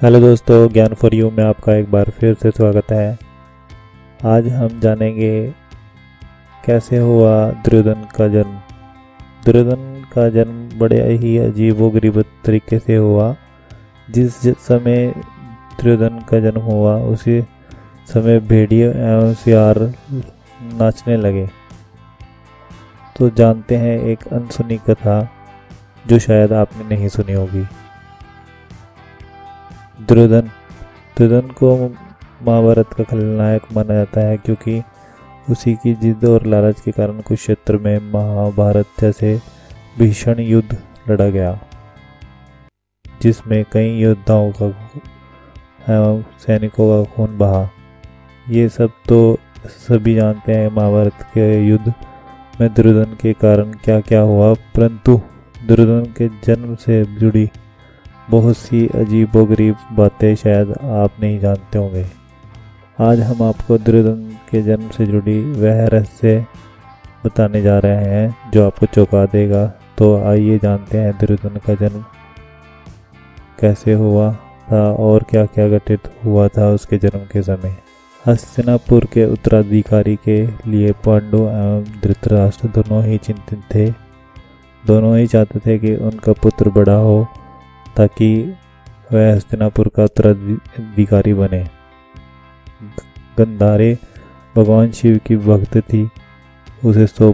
Hello दोस्तों, ज्ञान for you में आपका एक बार फिर से स्वागत है। आज हम जानेंगे कैसे हुआ दुर्योधन का जन्म। दुर्योधन का जन्म बड़े ही अजीबोगरीब तरीके से हुआ। जिस समय दुर्योधन का जन्म हुआ उसी समय भेड़िए एवं सियार नाचने लगे। तो जानते हैं एक अनसुनी कथा जो शायद आपने नहीं सुनी होगी। दुर्योधन को महाभारत का खलनायक माना जाता है क्योंकि उसी की जिद और लालच के कारण कुरुक्षेत्र में महाभारत जैसे भीषण युद्ध लड़ा गया, जिसमें कई योद्धाओं का एवं सैनिकों का खून बहा। ये सब तो सभी जानते हैं महाभारत के युद्ध में दुर्योधन के कारण क्या क्या हुआ, परंतु दुर्योधन के जन्म से जुड़ी बहुत सी अजीबोगरीब बातें शायद आप नहीं जानते होंगे। आज हम आपको दुर्योधन के जन्म से जुड़ी वह रहस्य बताने जा रहे हैं जो आपको चौंका देगा। तो आइए जानते हैं दुर्योधन का जन्म कैसे हुआ था और क्या क्या घटित हुआ था उसके जन्म के समय। हस्तिनापुर के उत्तराधिकारी के लिए पांडु एवं धृतराष्ट्र दोनों ही चिंतित थे। दोनों ही चाहते थे कि उनका पुत्र बड़ा हो ताकि वह हस्तिनापुर का उत्तराधिकारी बने। गंधारी भगवान शिव की भक्त थी। उसे 100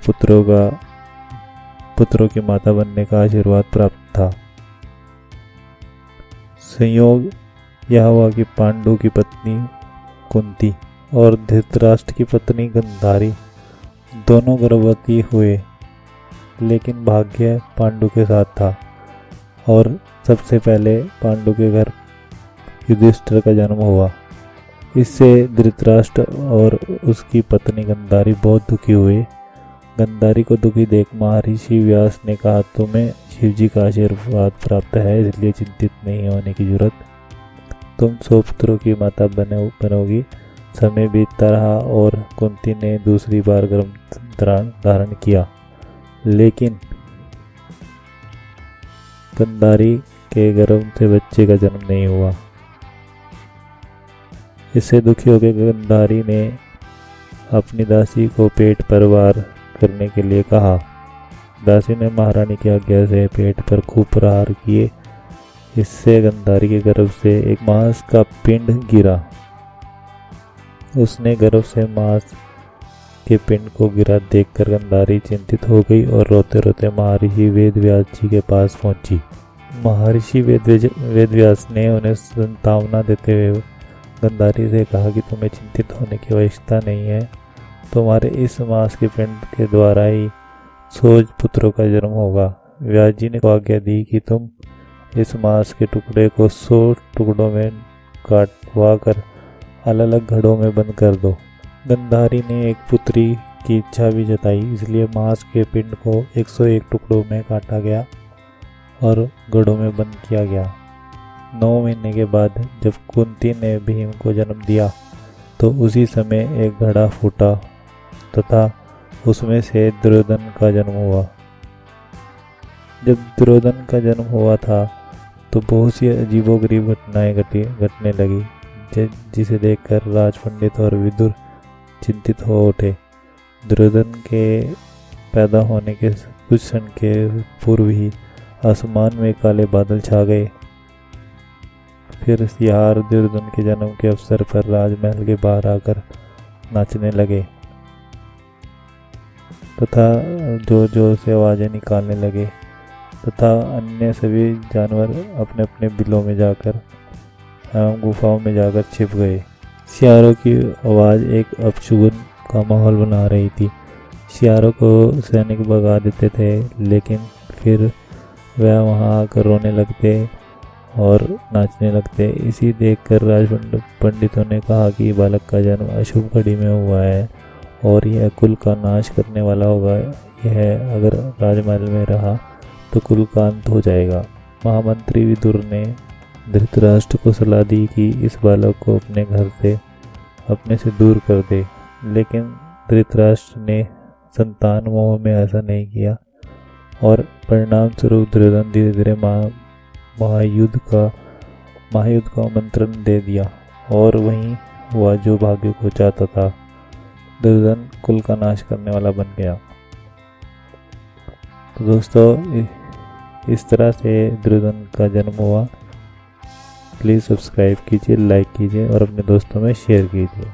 पुत्रों की माता बनने का आशीर्वाद प्राप्त था। संयोग यह हुआ कि पांडु की पत्नी कुंती और धृतराष्ट्र की पत्नी गंधारी दोनों गर्भवती हुए, लेकिन भाग्य पांडु के साथ था और सबसे पहले पांडु के घर युधिष्ठिर का जन्म हुआ। इससे धृतराष्ट्र और उसकी पत्नी गंधारी बहुत दुखी हुए। गंधारी को दुखी देख महर्षि व्यास ने कहा, तुम्हें शिवजी का आशीर्वाद प्राप्त है, इसलिए चिंतित नहीं होने की जरूरत। तुम 100 पुत्रों की माता बनोगी। समय बीतता रहा और कुंती ने दूसरी बार गर्भ धारण किया, लेकिन गंधारी के गर्भ से बच्चे का जन्म नहीं हुआ। इससे दुखी होकर गंधारी ने अपनी दासी को पेट पर वार करने के लिए कहा। दासी ने महारानी की आज्ञा से पेट पर खूब प्रहार किए। इससे गंधारी के गर्भ से एक मांस का पिंड गिरा। उसने गर्भ से मांस के पिंड को गिरा देखकर गंधारी चिंतित हो गई और रोते रोते महर्षि वेदव्यास जी के पास पहुंची। महर्षि वेदव्यास ने उन्हें सांत्वना देते हुए गंधारी से कहा कि तुम्हें चिंतित होने की आवश्यकता नहीं है। तुम्हारे इस मांस के पिंड के द्वारा ही 100 पुत्रों का जन्म होगा। व्यास जी ने आज्ञा दी कि तुम इस मांस के टुकड़े को 100 टुकड़ों में काटवा कर अलग अलग घड़ों में बंद कर दो। गंधारी ने एक पुत्री की इच्छा भी जताई, इसलिए मांस के पिंड को 101 टुकड़ों में काटा गया और घड़ों में बंद किया गया। 9 महीने के बाद जब कुंती ने भीम को जन्म दिया तो उसी समय एक घड़ा फूटा तथा उसमें से दुर्योधन का जन्म हुआ। जब दुर्योधन का जन्म हुआ था तो बहुत सी अजीबोगरीब घटनाएं घटने लगी, जिसे देखकर राज पंडित और विदुर चिंतित हो उठे। दुर्योधन के पैदा होने के कुछ क्षण के पूर्व ही आसमान में काले बादल छा गए। फिर सियार दुर्योधन के जन्म के अवसर पर राजमहल के बाहर आकर नाचने लगे तथा जोर जोर से आवाजें निकालने लगे तथा अन्य सभी जानवर अपने अपने बिलों में जाकर एवं गुफाओं में जाकर छिप गए। सियारों की आवाज़ एक अपशगुन का माहौल बना रही थी। सियारों को सैनिक भगा देते थे, लेकिन फिर वह वहां आकर रोने लगते और नाचने लगते। इसी देखकर राज पंडितों ने कहा कि बालक का जन्म अशुभ घड़ी में हुआ है और यह कुल का नाश करने वाला होगा। यह अगर राजमहल में रहा तो कुल का अंत हो जाएगा। महामंत्री विदुर ने धृतराष्ट्र को सलाह दी कि इस बालक को अपने से दूर कर दे, लेकिन धृतराष्ट्र ने संतान मोह में ऐसा नहीं किया और परिणाम स्वरूप दुर्योधन धीरे धीरे महायुद्ध का महायुद्ध का आमंत्रण दे दिया और वहीं हुआ जो भाग्य को चाहता था। दुर्योधन कुल का नाश करने वाला बन गया। तो दोस्तों इस तरह से दुर्योधन का जन्म हुआ। प्लीज़ सब्सक्राइब कीजिए, लाइक कीजिए और अपने दोस्तों में शेयर कीजिए।